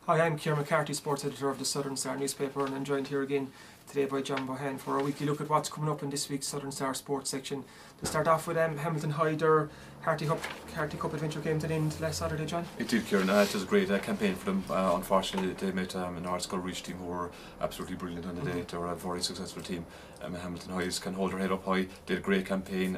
Hi, I'm Kieran McCarthy, Sports Editor of the Southern Star newspaper, and I'm joined here again today by John Bohan for a weekly look at what's coming up in this week's Southern Star sports section. To start off with Hamilton High, their Harty Cup adventure came to an end last Saturday, John. It did, Kieran. It was a great campaign for them. Unfortunately, they met an Ardscoil Reach team who were absolutely brilliant on the day. They were a very successful team. Hamilton High can hold their head up high. They had a great campaign.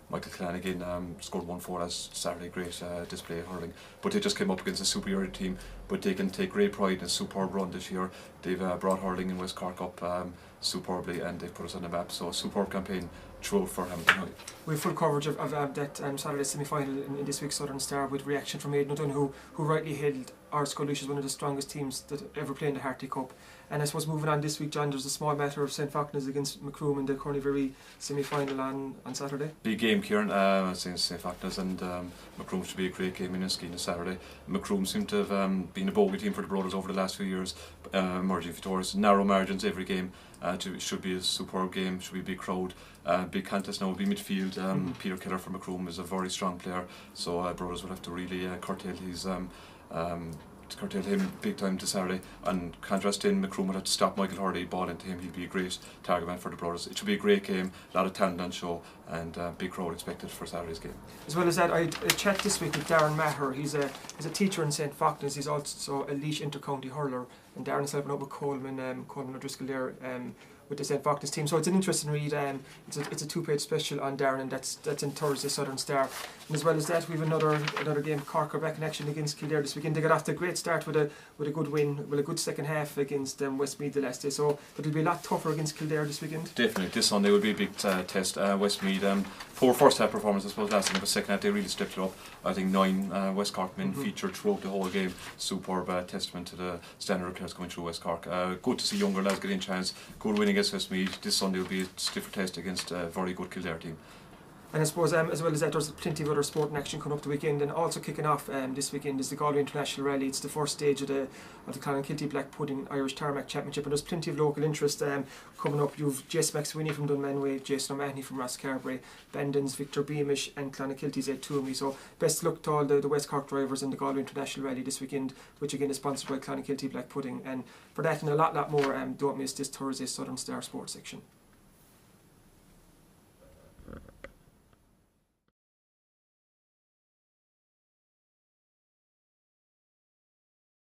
Michael Clannigan scored 1-4 last Saturday. Great display of hurling. But they just came up against a superior team. But they can take great pride in a superb run this year. They've brought hurling in West Cork up superbly, and they've put us on the map. So a superb campaign throughout for Hamilton High. We have full coverage of that Saturday semi-final in this week's Southern Star, with reaction from Aidan O'Donoghue, who rightly hailed Ardscoil Laois as one of the strongest teams that ever played in the Harty Cup. And I suppose moving on this week, John, there's a small matter of St Falkners against Macroom in the Cornivery semi-final on Saturday. Big game, Kieran, against St Falkners, and Macroom should be a great game in Enniskeane on Saturday. Macroom seem to have been a bogey team for the Brothers over the last few years, emerging victorious, narrow margins every game. Should be a superb game, should be a big crowd. Big contest now will be midfield. Peter Keller from Macroom is a very strong player, so Brothers will have to really curtail him big time this Saturday. And contrast in, Macroom will have to stop Michael Hurley, ball into him. He'll be a great target man for the Brothers. It should be a great game, a lot of talent on show, and big crowd expected for Saturday's game. As well as that, I chat this week with Darren Maher. He's a teacher in St Falklands. He's also a Laois inter-county hurler, and Darren's helping out with Coleman O'Driscoll there with the St Falklands team. So it's an interesting read. It's a two-page special on Darren, and that's in Thursday Southern Star. And as well as that, we have another game. Cork are back in action against Kildare this weekend. They got off to a great start with a good win, with a good second half against Westmeath the last day. So it'll be a lot tougher against Kildare this weekend. Definitely, this Sunday will be a big test. Westmeath, poor first half performance I suppose last time, but second half they really stepped it up. I think 9 West Cork men featured throughout the whole game. Superb testament to the standard of players coming through West Cork. Good to see younger lads getting a chance. Good win against Westmeath. This Sunday will be a stiffer test against a very good Kildare team. And I suppose as well as that, there's plenty of other sporting action coming up the weekend, and also kicking off this weekend is the Galway International Rally. It's the first stage of the Clonakilty Black Pudding Irish Tarmac Championship, and there's plenty of local interest coming up. You've Jess McSweeney from Dunmanway, Jason O'Mahony from Rosscarbery, Bandon's Victor Beamish, and Clonakilty's Ed Toomey. So best luck to all the West Cork drivers in the Galway International Rally this weekend, which again is sponsored by Clonakilty Black Pudding. And for that and a lot more, don't miss this Thursday Southern Star Sports section.